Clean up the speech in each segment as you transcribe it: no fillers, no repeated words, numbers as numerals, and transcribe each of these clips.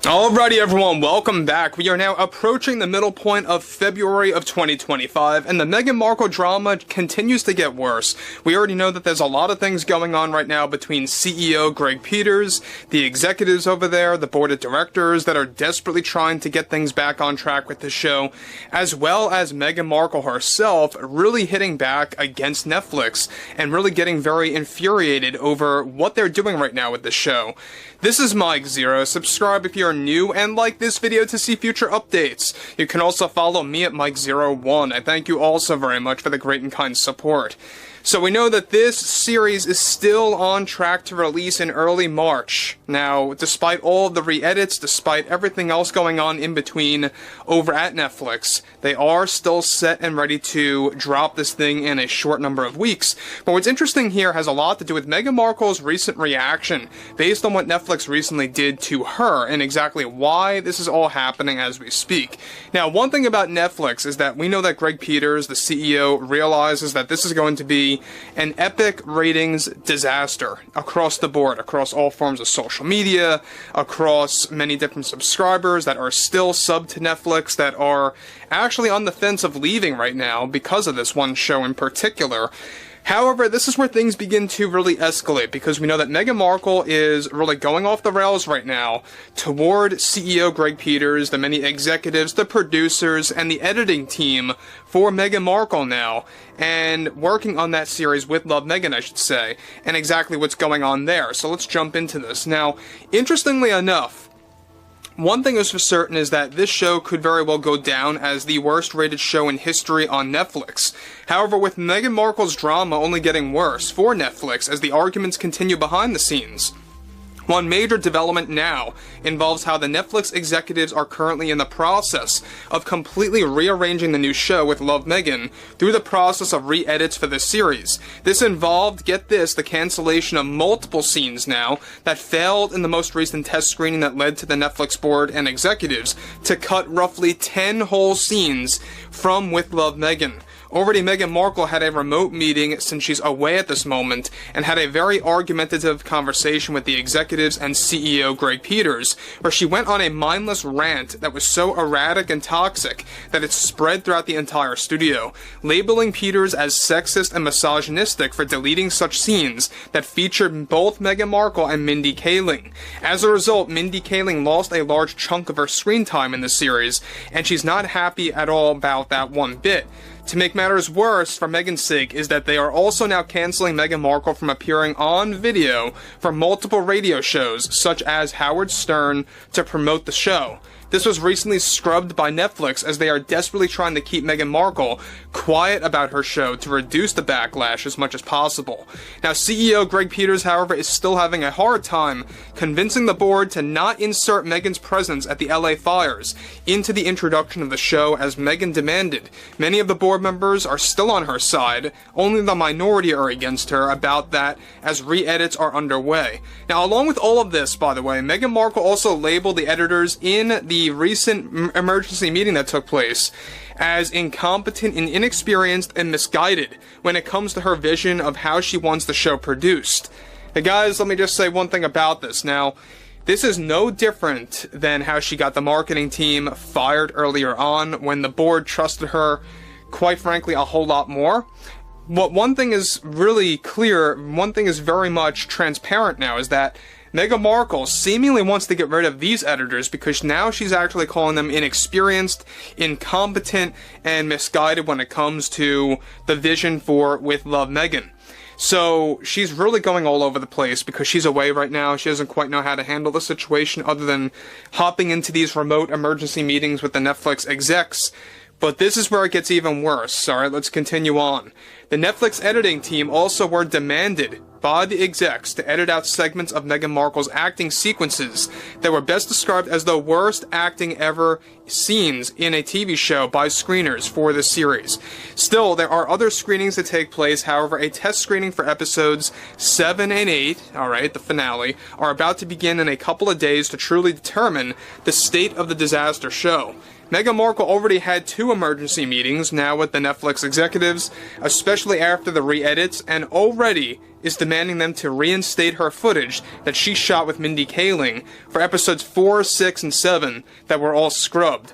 Alrighty everyone, welcome back. We are now approaching the middle point of February of 2025, and the Meghan Markle drama continues to get worse. We already know that there's a lot of things going on right now between CEO Greg Peters, the executives over there, the board of directors that are desperately trying to get things back on track with the show, as well as Meghan Markle herself really hitting back against Netflix and really getting very infuriated over what they're doing right now with the show. This is Mike Zero. Subscribe if you're new and like this video to see future updates. You can also follow me at Mike01. I thank you all so very much for the great and kind support. So we know that this series is still on track to release in early March. Now, despite all of the re-edits, despite everything else going on in between over at Netflix, they are still set and ready to drop this thing in a short number of weeks. But what's interesting here has a lot to do with Meghan Markle's recent reaction based on what Netflix recently did to her and exactly why this is all happening as we speak. Now, one thing about Netflix is that we know that Greg Peters, the CEO, realizes that this is going to be an epic ratings disaster across the board, across all forms of social media, across many different subscribers that are still subbed to Netflix, that are actually on the fence of leaving right now because of this one show in particular. However, this is where things begin to really escalate, because we know that Meghan Markle is really going off the rails right now toward CEO Greg Peters, the many executives, the producers, and the editing team for Meghan Markle now, and working on that series with Love Meghan, I should say, and exactly what's going on there. So let's jump into this. Now, interestingly enough, one thing is for certain is that this show could very well go down as the worst rated show in history on Netflix. However, with Meghan Markle's drama only getting worse for Netflix as the arguments continue behind the scenes, one major development now involves how the Netflix executives are currently in the process of completely rearranging the new show with Love Meghan through the process of re-edits for this series. This involved, get this, the cancellation of multiple scenes now that failed in the most recent test screening that led to the Netflix board and executives to cut roughly 10 whole scenes from With Love Meghan. Already, Meghan Markle had a remote meeting since she's away at this moment and had a very argumentative conversation with the executives and CEO Greg Peters, where she went on a mindless rant that was so erratic and toxic that it spread throughout the entire studio, labeling Peters as sexist and misogynistic for deleting such scenes that featured both Meghan Markle and Mindy Kaling. As a result, Mindy Kaling lost a large chunk of her screen time in the series, and she's not happy at all about that one bit. To make matters worse, for Meghan's sake, is that they are also now canceling Meghan Markle from appearing on video for multiple radio shows, such as Howard Stern, to promote the show. This was recently scrubbed by Netflix as they are desperately trying to keep Meghan Markle quiet about her show to reduce the backlash as much as possible. Now, CEO Greg Peters, however, is still having a hard time convincing the board to not insert Meghan's presence at the LA fires into the introduction of the show as Meghan demanded. Many of the board members are still on her side, only the minority are against her about that as re-edits are underway. Now, along with all of this, by the way, Meghan Markle also labeled the editors in the recent emergency meeting that took place as incompetent and inexperienced and misguided when it comes to her vision of how she wants the show produced. Now guys, let me just say one thing about this. Now, this is no different than how she got the marketing team fired earlier on when the board trusted her, quite frankly, a whole lot more. What one thing is really clear, one thing is very much transparent now, is that Meghan Markle seemingly wants to get rid of these editors because now she's actually calling them inexperienced, incompetent, and misguided when it comes to the vision for With Love Meghan. So she's really going all over the place because she's away right now. She doesn't quite know how to handle the situation other than hopping into these remote emergency meetings with the Netflix execs. But this is where it gets even worse. Alright, let's continue on. The Netflix editing team also were demanded by the execs to edit out segments of Meghan Markle's acting sequences that were best described as the worst acting ever scenes in a TV show by screeners for this series. Still, there are other screenings that take place. However, a test screening for episodes 7 and 8, alright, the finale, are about to begin in a couple of days to truly determine the state of the disaster show. Meghan Markle already had 2 emergency meetings now with the Netflix executives, especially after the re-edits, and already is demanding them to reinstate her footage that she shot with Mindy Kaling for episodes 4, 6, and 7 that were all scrubbed,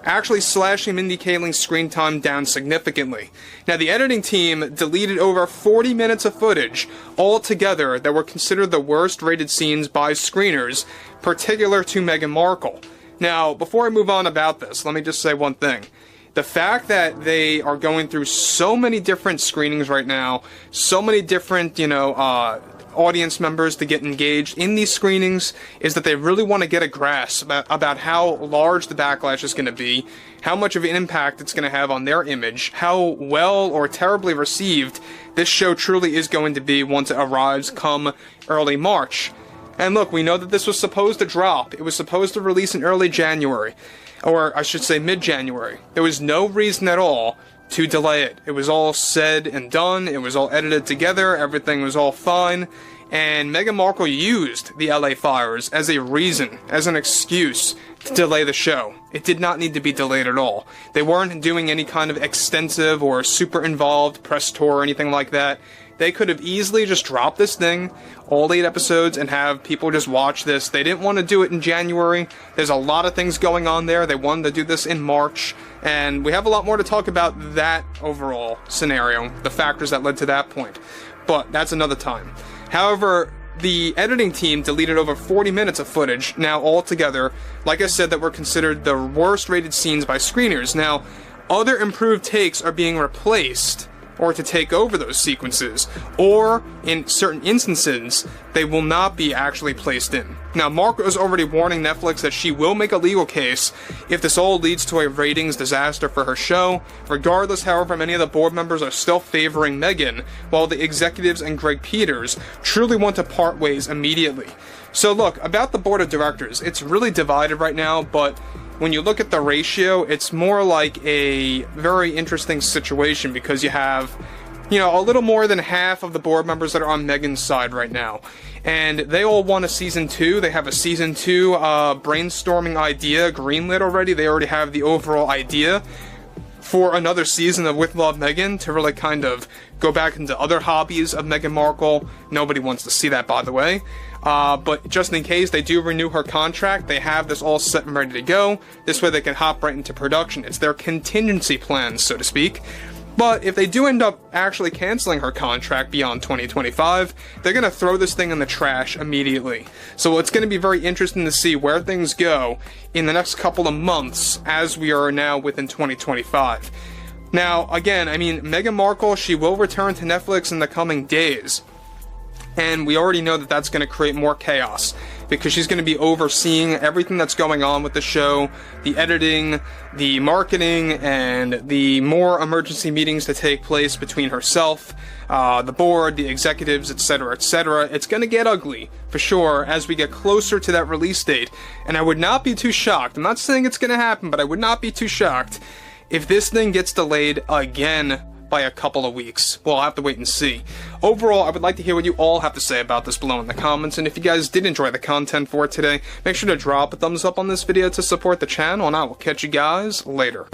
actually slashing Mindy Kaling's screen time down significantly. Now, the editing team deleted over 40 minutes of footage altogether that were considered the worst rated scenes by screeners, particular to Meghan Markle. Now, before I move on about this, let me just say one thing. The fact that they are going through so many different screenings right now, so many different, audience members to get engaged in these screenings, is that they really want to get a grasp about how large the backlash is going to be, how much of an impact it's going to have on their image, how well or terribly received this show truly is going to be once it arrives come early March. And look, we know that this was supposed to drop. It was supposed to release in early January, or I should say mid-January. There was no reason at all to delay it. It was all said and done. It was all edited together. Everything was all fine. And Meghan Markle used the LA fires as a reason, as an excuse to delay the show. It did not need to be delayed at all. They weren't doing any kind of extensive or super involved press tour or anything like that. They could have easily just dropped this thing, all 8 episodes, and have people just watch this. They didn't want to do it in January. There's a lot of things going on there. They wanted to do this in March, and we have a lot more to talk about that overall scenario, the factors that led to that point. But that's another time. However, the editing team deleted over 40 minutes of footage, now altogether, like I said, that were considered the worst rated scenes by screeners. Now, other improved takes are being replaced, or to take over those sequences, or in certain instances, they will not be actually placed in. Now, Markle is already warning Netflix that she will make a legal case if this all leads to a ratings disaster for her show. Regardless, however, many of the board members are still favoring Meghan, while the executives and Greg Peters truly want to part ways immediately. So look, about the board of directors, it's really divided right now, but when you look at the ratio, it's more like a very interesting situation because you have, a little more than half of the board members that are on Meghan's side right now. And they all want a season 2. They have a season 2 brainstorming idea greenlit already. They already have the overall idea for another season of With Love, Meghan to really kind of go back into other hobbies of Meghan Markle. Nobody wants to see that, by the way. But just in case they do renew her contract, they have this all set and ready to go. This way they can hop right into production. It's their contingency plans, so to speak. But if they do end up actually canceling her contract beyond 2025, they're going to throw this thing in the trash immediately. So it's going to be very interesting to see where things go in the next couple of months as we are now within 2025. Now, again, Meghan Markle, she will return to Netflix in the coming days. And we already know that that's going to create more chaos because she's going to be overseeing everything that's going on with the show, the editing, the marketing, and the more emergency meetings to take place between herself, the board, the executives, etc., etc. It's going to get ugly, for sure, as we get closer to that release date. And I would not be too shocked. I'm not saying it's going to happen, but I would not be too shocked if this thing gets delayed again by a couple of weeks. We'll have to wait and see. Overall, I would like to hear what you all have to say about this below in the comments, and if you guys did enjoy the content for today, make sure to drop a thumbs up on this video to support the channel, and I will catch you guys later.